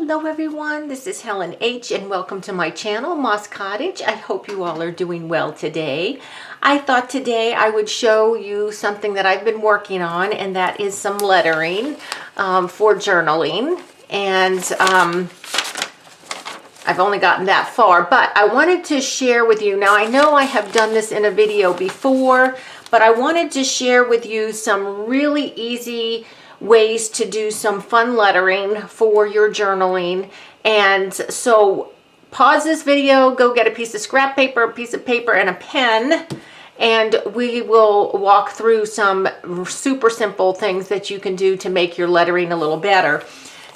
Hello everyone, this is Helen H. and welcome to my channel, Moss Cottage. I hope you all are doing well today. I thought today I would show you something that I've been working on, and that is some lettering for journaling. And I've only gotten that far, but I wanted to share with you. Now I know I have done this in a video before, but I wanted to share with you some really easy ways to do some fun lettering for your journaling. And so pause this video, go get a piece of scrap paper, a piece of paper, and a pen, and we will walk through some super simple things that you can do to make your lettering a little better.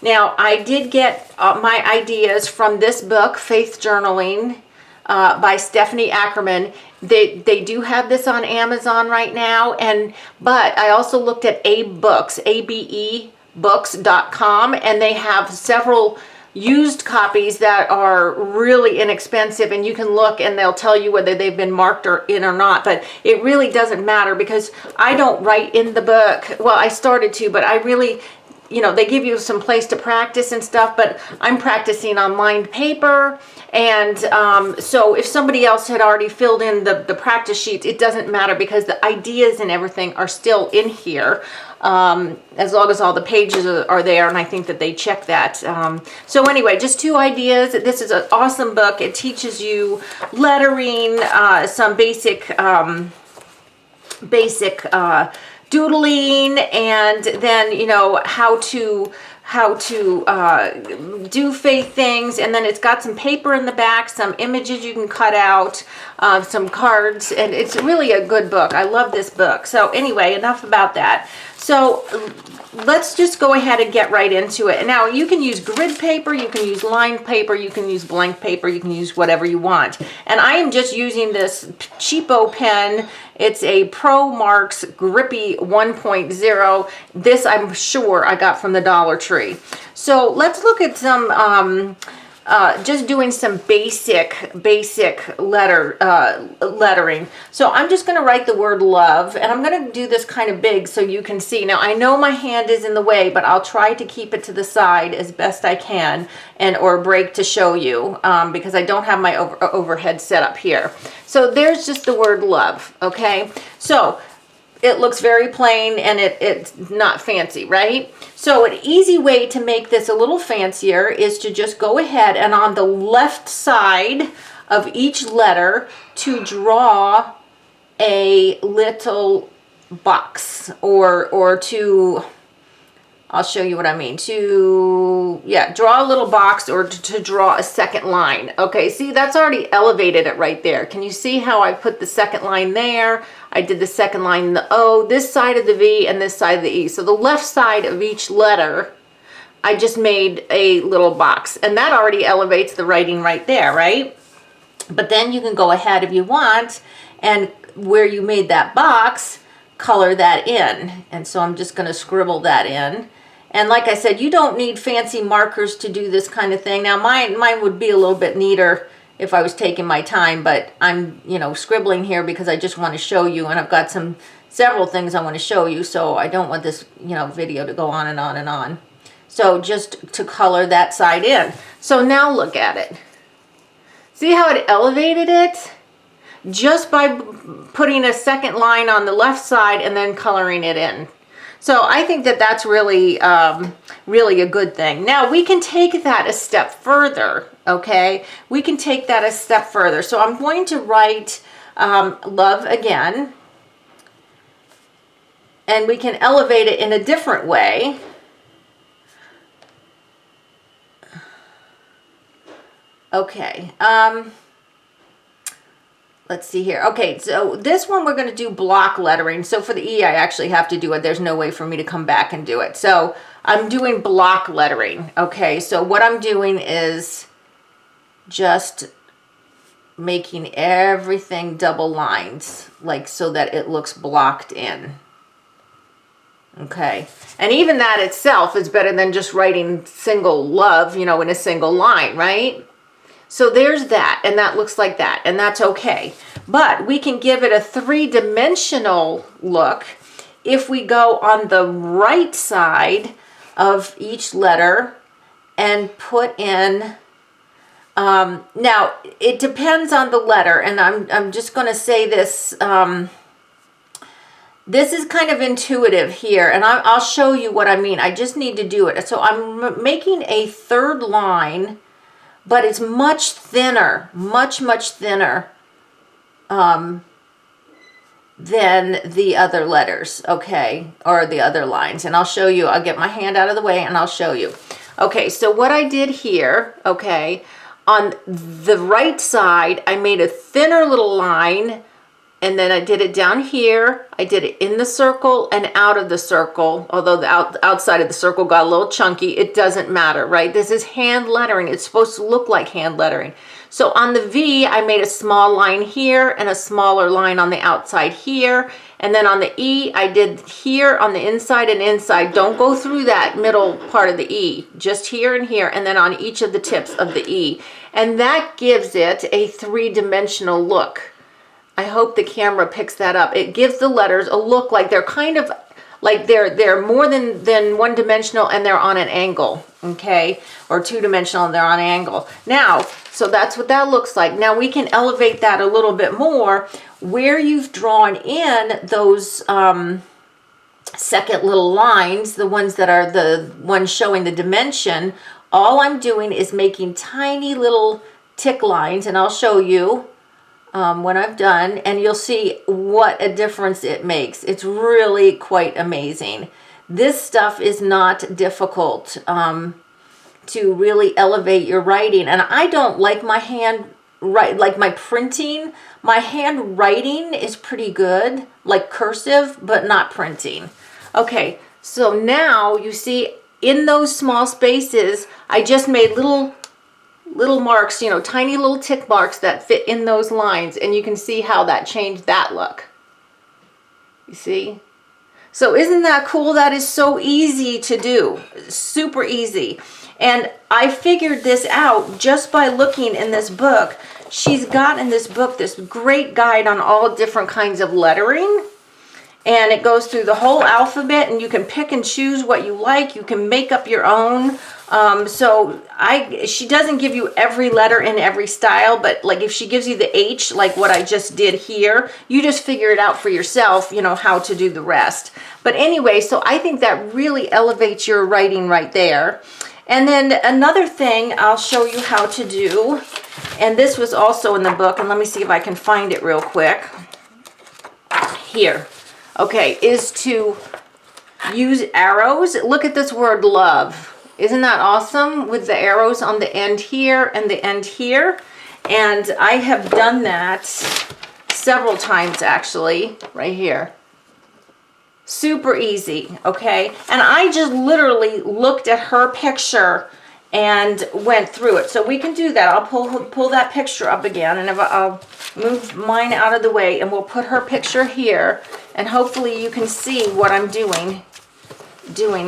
Now, I did get my ideas from this book, Faith Journaling, by Stephanie Ackerman. They do have this on Amazon right now, but I also looked at ABebooks, abebooks.com, and they have several used copies that are really inexpensive, and you can look and they'll tell you whether they've been marked or not, but it really doesn't matter because I don't write in the book. Well, I started to, but I really, they give you some place to practice and stuff, but I'm practicing on lined paper. And so if somebody else had already filled in the practice sheets, it doesn't matter because the ideas and everything are still in here, as long as all the pages are there, and I think that they check that. So anyway, just two ideas. This is an awesome book. It teaches you lettering, some basic doodling, and then how to do faith things. And then it's got some paper in the back, some images you can cut out, some cards, and it's really a good book. I love this book. So anyway, enough about that. So let's just go ahead and get right into it. Now you can use grid paper, you can use lined paper, you can use blank paper, you can use whatever you want. And I am just using this cheapo pen. It's a Pro Marks Grippy 1.0. This I'm sure I got from the Dollar Tree. So let's look at some just doing some basic lettering. So I'm just going to write the word love, and I'm going to do this kind of big so you can see. Now I know my hand is in the way, but I'll try to keep it to the side as best I can, or break to show you, because I don't have my overhead set up here. So there's just the word love. Okay, so it looks very plain and it's not fancy, right? So an easy way to make this a little fancier is to just go ahead and on the left side of each letter to draw a little box, or to, I'll show you what I mean, draw a little box, or to draw a second line. Okay, see, that's already elevated it right there. Can you see how I put the second line there? I did the second line in the O, this side of the V, and this side of the E. So the left side of each letter, I just made a little box, and that already elevates the writing right there, right? But then you can go ahead if you want, and where you made that box, color that in. And so I'm just going to scribble that in. And like I said, you don't need fancy markers to do this kind of thing. Now mine would be a little bit neater if I was taking my time, but I'm scribbling here because I just want to show you, and I've got several things I want to show you, so I don't want this video to go on and on and on. So just to color that side in. So now look at it. See how it elevated it? Just by putting a second line on the left side and then coloring it in. So I think that that's really, really a good thing. Now we can take that a step further, okay? We can take that a step further. So I'm going to write love again, and we can elevate it in a different way. Okay. Let's see here. Okay, so this one we're going to do block lettering. So for the E, I actually have to do it. There's no way for me to come back and do it. So I'm doing block lettering. Okay, so what I'm doing is just making everything double lines, like so that it looks blocked in. Okay, and even that itself is better than just writing single love, in a single line, right? So there's that, and that looks like that, and that's okay. But we can give it a three-dimensional look if we go on the right side of each letter and put in, now it depends on the letter, and I'm just going to say this, this is kind of intuitive here, and I'll show you what I mean. I just need to do it. So I'm making a third line, but it's much thinner, much thinner than the other letters, okay, or the other lines. And I'll show you. I'll get my hand out of the way and I'll show you. Okay, so what I did here, okay, on the right side, I made a thinner little line, and then I did it down here. I did it in the circle and out of the circle. Although the outside of the circle got a little chunky, it doesn't matter, right? This is hand lettering. It's supposed to look like hand lettering. So on the V, I made a small line here and a smaller line on the outside here. And then on the E, I did here on the inside and inside. Don't go through that middle part of the E, just here and here, and then on each of the tips of the E. And that gives it a three-dimensional look. I hope the camera picks that up. It gives the letters a look like they're kind of like they're more than one-dimensional and they're on an angle, okay? Or two-dimensional and they're on an angle. Now, so that's what that looks like. Now we can elevate that a little bit more where you've drawn in those second little lines, the ones that are the ones showing the dimension. All I'm doing is making tiny little tick lines, and I'll show you when I've done, and you'll see what a difference it makes. It's really quite amazing. This stuff is not difficult to really elevate your writing. And I don't like my hand like my printing. My hand writing is pretty good, like cursive, but not printing. Okay, so now you see in those small spaces, I just made little marks, you know, tiny little tick marks that fit in those lines, and you can see how that changed that look. You see? So isn't that cool? That is so easy to do, super easy. And I figured this out just by looking in this book. She's got in this book this great guide on all different kinds of lettering. And it goes through the whole alphabet, and you can pick and choose what you like. You can make up your own. She doesn't give you every letter in every style, but like if she gives you the H, like what I just did here, you just figure it out for yourself, you know, how to do the rest. But anyway, so I think that really elevates your writing right there. And then another thing I'll show you how to do, and this was also in the book, and let me see if I can find it real quick. Here. Okay, is to use arrows. Look at this word love. Isn't that awesome? With the arrows on the end here and the end here. And I have done that several times actually, right here. Super easy, okay? And I just literally looked at her picture and went through it. So we can do that. I'll pull that picture up again, and I'll move mine out of the way, and we'll put her picture here, and hopefully you can see what I'm doing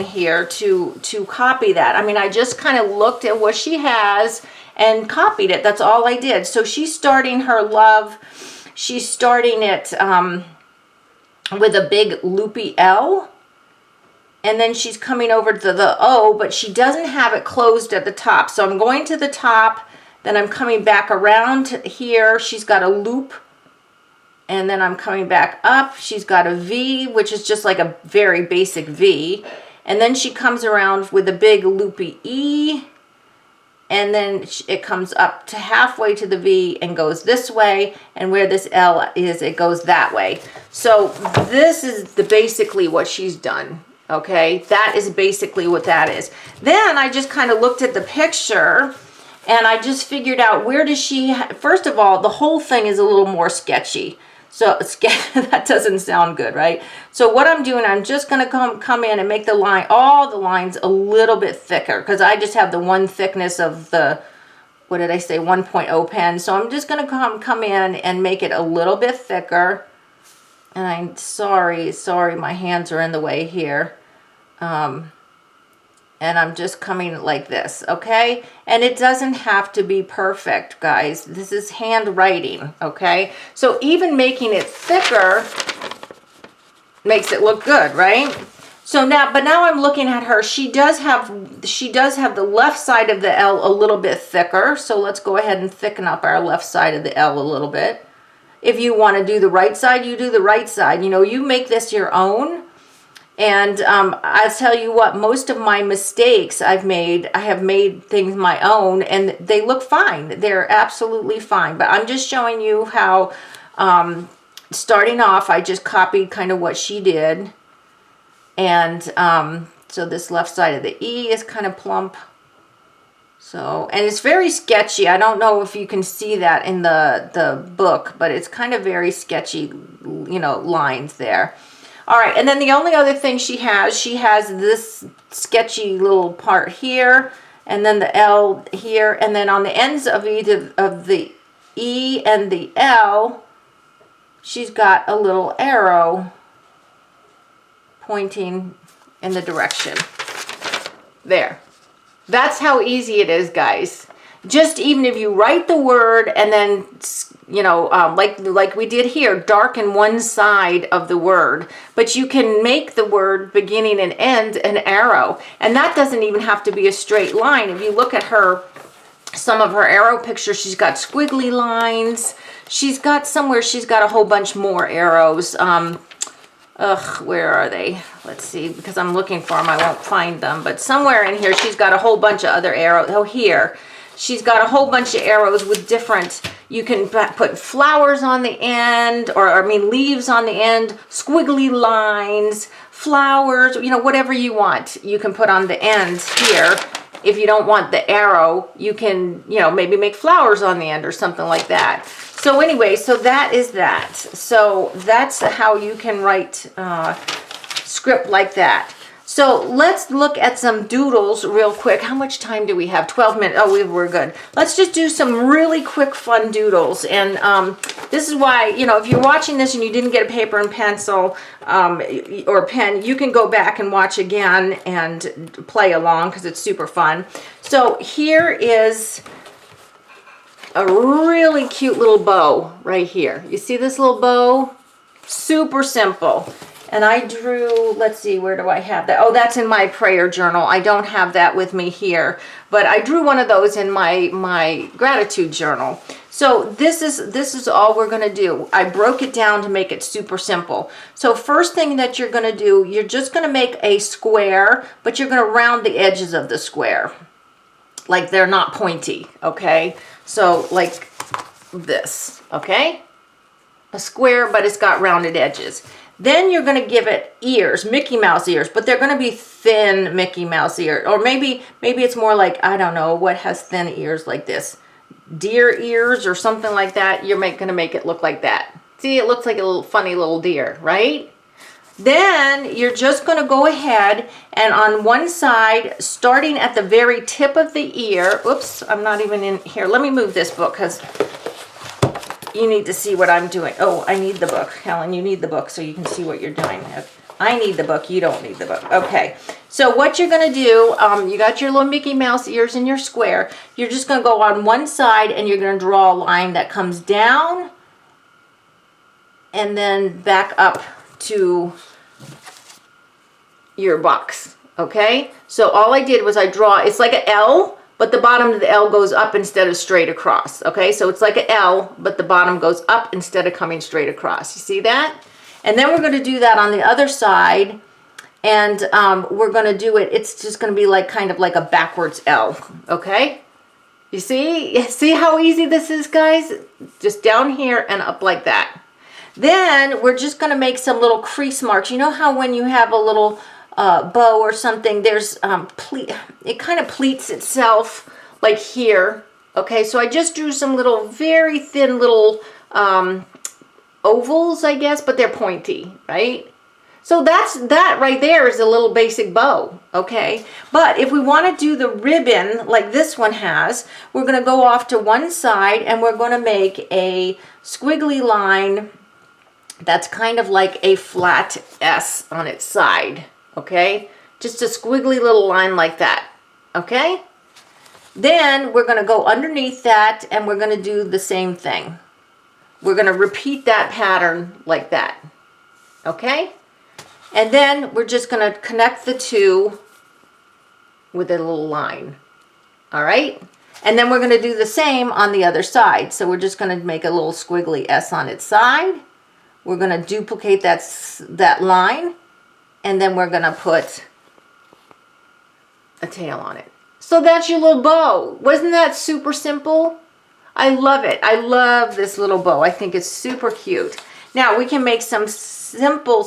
here to copy that. I mean, I just kind of looked at what she has and copied it. That's all I did. So she's starting her love. She's starting it with a big loopy L. And then she's coming over to the O, but she doesn't have it closed at the top. So I'm going to the top, then I'm coming back around here. She's got a loop, and then I'm coming back up. She's got a V, which is just like a very basic V. And then she comes around with a big loopy E, and then it comes up to halfway to the V and goes this way, and where this L is, it goes that way. So this is basically what she's done. Okay, that is basically what that is. Then I just kind of looked at the picture, and I just figured out where does she, first of all, the whole thing is a little more sketchy. So that doesn't sound good, right? So what I'm doing, I'm just going to come in and make the line, all the lines a little bit thicker, because I just have the one thickness of the, what did I say, 1.0 pen. So I'm just going to come in and make it a little bit thicker. And I'm sorry, my hands are in the way here. And I'm just coming like this, okay? And it doesn't have to be perfect, guys. This is handwriting, okay? So even making it thicker makes it look good, right? So now, but now I'm looking at her. She does have the left side of the L a little bit thicker. So let's go ahead and thicken up our left side of the L a little bit. If you want to do the right side, you do the right side. You know, you make this your own. And I'll tell you what, most of my mistakes I have made things my own, and they look fine. They're absolutely fine. But I'm just showing you how, starting off, I just copied kind of what she did. And so this left side of the E is kind of plump. So, and it's very sketchy. I don't know if you can see that in the book, but it's kind of very sketchy, you know, lines there. All right, and then the only other thing she has this sketchy little part here, and then the L here, and then on the ends of either of the E and the L, she's got a little arrow pointing in the direction. There. That's how easy it is, guys. Just even if you write the word and then, you know, like we did here, darken one side of the word, but you can make the word beginning and end an arrow, and that doesn't even have to be a straight line. If you look at her, some of her arrow pictures, she's got squiggly lines. She's got a whole bunch more arrows. Where are they? Let's see, because I'm looking for them, I won't find them, but somewhere in here she's got a whole bunch of other arrows. Oh, here. She's got a whole bunch of arrows with different, you can put flowers on the end, or I mean leaves on the end, squiggly lines, flowers, you know, whatever you want, you can put on the ends here. If you don't want the arrow, you can, you know, maybe make flowers on the end or something like that. So anyway, so that is that. So that's how you can write script like that. So let's look at some doodles real quick. How much time do we have? 12 minutes. Oh, we're good. Let's just do some really quick, fun doodles. And this is why, you know, if you're watching this and you didn't get a paper and pencil or a pen, you can go back and watch again and play along because it's super fun. So here is a really cute little bow right here. You see this little bow? Super simple. And I drew, let's see, where do I have that? Oh, that's in my prayer journal. I don't have that with me here, but I drew one of those in my gratitude journal. So this is all we're going to do. I broke it down to make it super simple. So first thing that you're going to do, you're just going to make a square, but you're going to round the edges of the square. Like they're not pointy, okay? So like this, okay? A square, but it's got rounded edges. Then you're going to give it ears, Mickey Mouse ears, but they're going to be thin Mickey Mouse ears. Or maybe it's more like, I don't know, what has thin ears like this? Deer ears or something like that. You're going to make it look like that. See, it looks like a little funny little deer, right? Then you're just going to go ahead and on one side, starting at the very tip of the ear. Oops, I'm not even in here. Let me move this book because you need to see what I'm doing. Oh, I need the book. Helen, you need the book so you can see what you're doing. I need the book. You don't need the book. Okay. So what you're going to do, you got your little Mickey Mouse ears in your square. You're just going to go on one side and you're going to draw a line that comes down and then back up to your box. Okay. So all I did was I draw, it's like an L, but the bottom of the L goes up instead of straight across. Okay, so it's like an L, but the bottom goes up instead of coming straight across. You see that? And then we're going to do that on the other side. And we're going to do it, it's just going to be like kind of like a backwards L. Okay? You see? See how easy this is, guys? Just down here and up like that. Then we're just going to make some little crease marks. You know how when you have a little bow or something, there's it kind of pleats itself like here. Okay, so I just drew some little very thin little ovals, I guess, but they're pointy, right? So that right there is a little basic bow, okay? But if we want to do the ribbon like this one has, we're going to go off to one side and we're going to make a squiggly line that's kind of like a flat S on its side. Okay, just a squiggly little line like that. Okay, then we're going to go underneath that and we're going to do the same thing. We're going to repeat that pattern like that. Okay, And then we're just going to connect the two with a little line. All right. And then we're going to do the same on the other side. So we're just going to make a little squiggly S on its side. We're going to duplicate that line. And then we're going to put a tail on it. So that's your little bow. Wasn't that super simple? I love it. I love this little bow. I think it's super cute. Now we can make some simple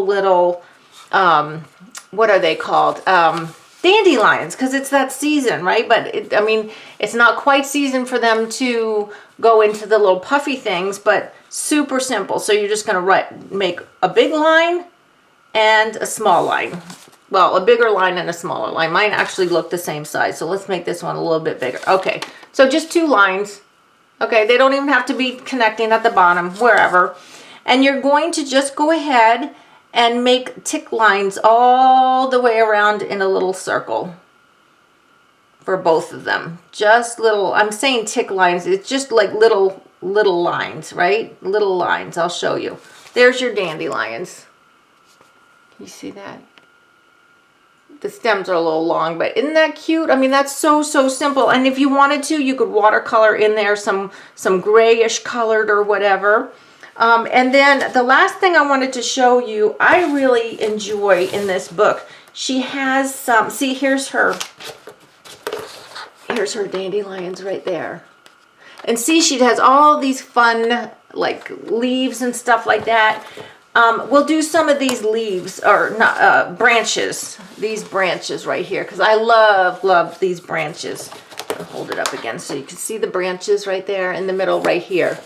little, what are they called? Dandelions, because it's that season, right? But I mean, it's not quite season for them to go into the little puffy things, but super simple. So you're just going to make a big line and a small line. Well, a bigger line and a smaller line. Mine actually look the same size, so let's make this one a little bit bigger. Okay, so just 2 lines. Okay, they don't even have to be connecting at the bottom, wherever. And you're going to just go ahead and make tick lines all the way around in a little circle for both of them. Just little, I'm saying tick lines, it's just like little lines, right? Little lines, I'll show you. There's your dandelions. Can you see that? The stems are a little long, but isn't that cute? I mean, that's so simple. And if you wanted to, you could watercolor in there some grayish colored or whatever. And then the last thing I wanted to show you, I really enjoy in this book. She has some, see, here's her dandelions right there. And see, she has all these fun, like, leaves and stuff like that. We'll do some of these leaves, or not, branches, these branches right here, because I love these branches. I'll hold it up again so you can see the branches right there in the middle right here.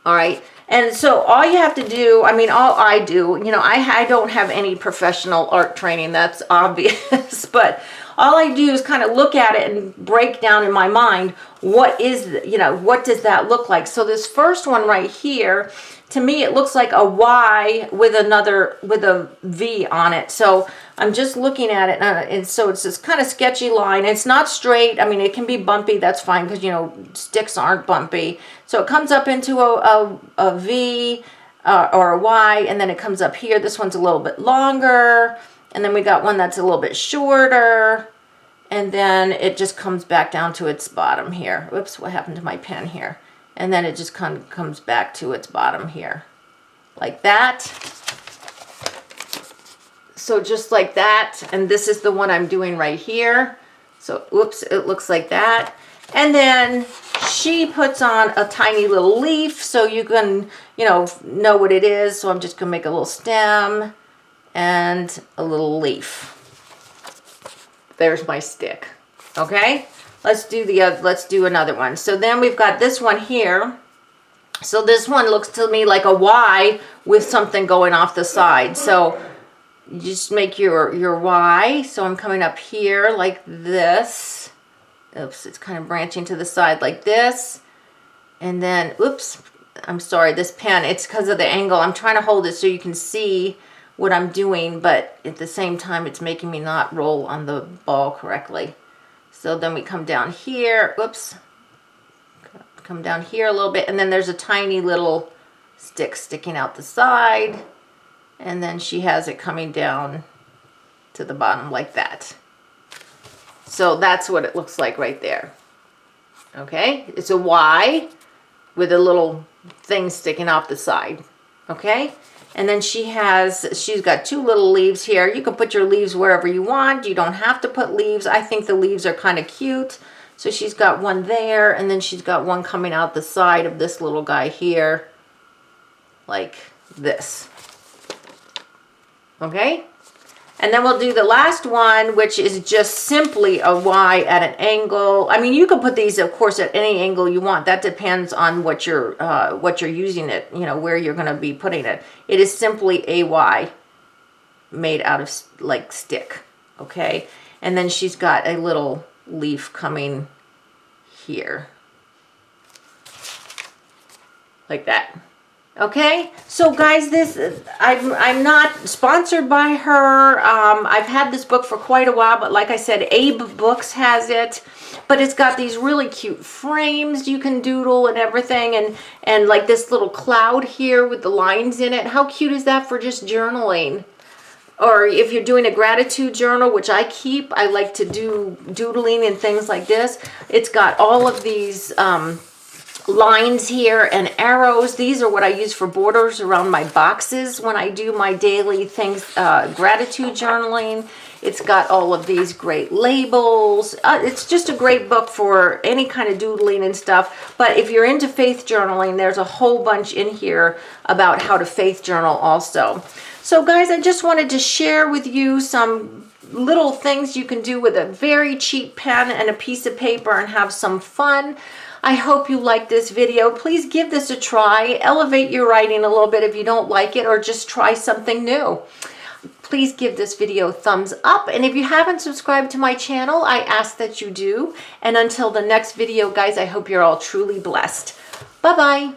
All right. And so all you have to do, I mean, all I do, you know, I don't have any professional art training, that's obvious, but all I do is kind of look at it and break down in my mind, what is, you know, what does that look like? So this first one right here, to me, it looks like a Y with a V on it. So I'm just looking at it, and so it's this kind of sketchy line. It's not straight. I mean, it can be bumpy. That's fine, because, you know, sticks aren't bumpy. So it comes up into a V or a Y, and then it comes up here. This one's a little bit longer, and then we got one that's a little bit shorter, and then it just comes back down to its bottom here. Whoops, what happened to my pen here? And then it just kind of comes back to its bottom here, like that. So just like that, and this is the one I'm doing right here. So, whoops, it looks like that. And then she puts on a tiny little leaf, so you can, you know what it is. So I'm just gonna make a little stem and a little leaf. There's my stick, okay? Let's do another one. So then we've got this one here. So this one looks to me like a Y with something going off the side. So you just make your Y. So I'm coming up here like this. Oops, it's kind of branching to the side like this. And then, oops, I'm sorry, this pen, it's because of the angle. I'm trying to hold it so you can see what I'm doing, but at the same time, it's making me not roll on the ball correctly. So then we come down here, whoops, come down here a little bit, and then there's a tiny little stick sticking out the side, and then she has it coming down to the bottom like that. So that's what it looks like right there. Okay, it's a Y with a little thing sticking off the side. Okay, and then she's got 2 little leaves here. You can put your leaves wherever you want. You don't have to put leaves. I think the leaves are kind of cute. So she's got one there, and then she's got one coming out the side of this little guy here, like this. Okay? And then we'll do the last one, which is just simply a Y at an angle. I mean, you can put these, of course, at any angle you want. That depends on what you're using it, you know, where you're going to be putting it. It is simply a Y made out of, like, stick, okay? And then she's got a little leaf coming here, like that. Okay, so guys, I'm not sponsored by her. I've had this book for quite a while, but like I said, Abe Books has it. But it's got these really cute frames you can doodle and everything, and like this little cloud here with the lines in it. How cute is that for just journaling? or if you're doing a gratitude journal, which I keep, I like to do doodling and things like this. It's got all of these lines here and arrows. These are what I use for borders around my boxes when I do my daily things, gratitude journaling. It's got all of these great labels. It's just a great book for any kind of doodling and stuff. But if you're into faith journaling, there's a whole bunch in here about how to faith journal also. So guys, I just wanted to share with you some little things you can do with a very cheap pen and a piece of paper and have some fun. I hope you like this video. Please give this a try. Elevate your writing a little bit if you don't like it, or just try something new. Please give this video a thumbs up. And if you haven't subscribed to my channel, I ask that you do. And until the next video, guys, I hope you're all truly blessed. Bye-bye.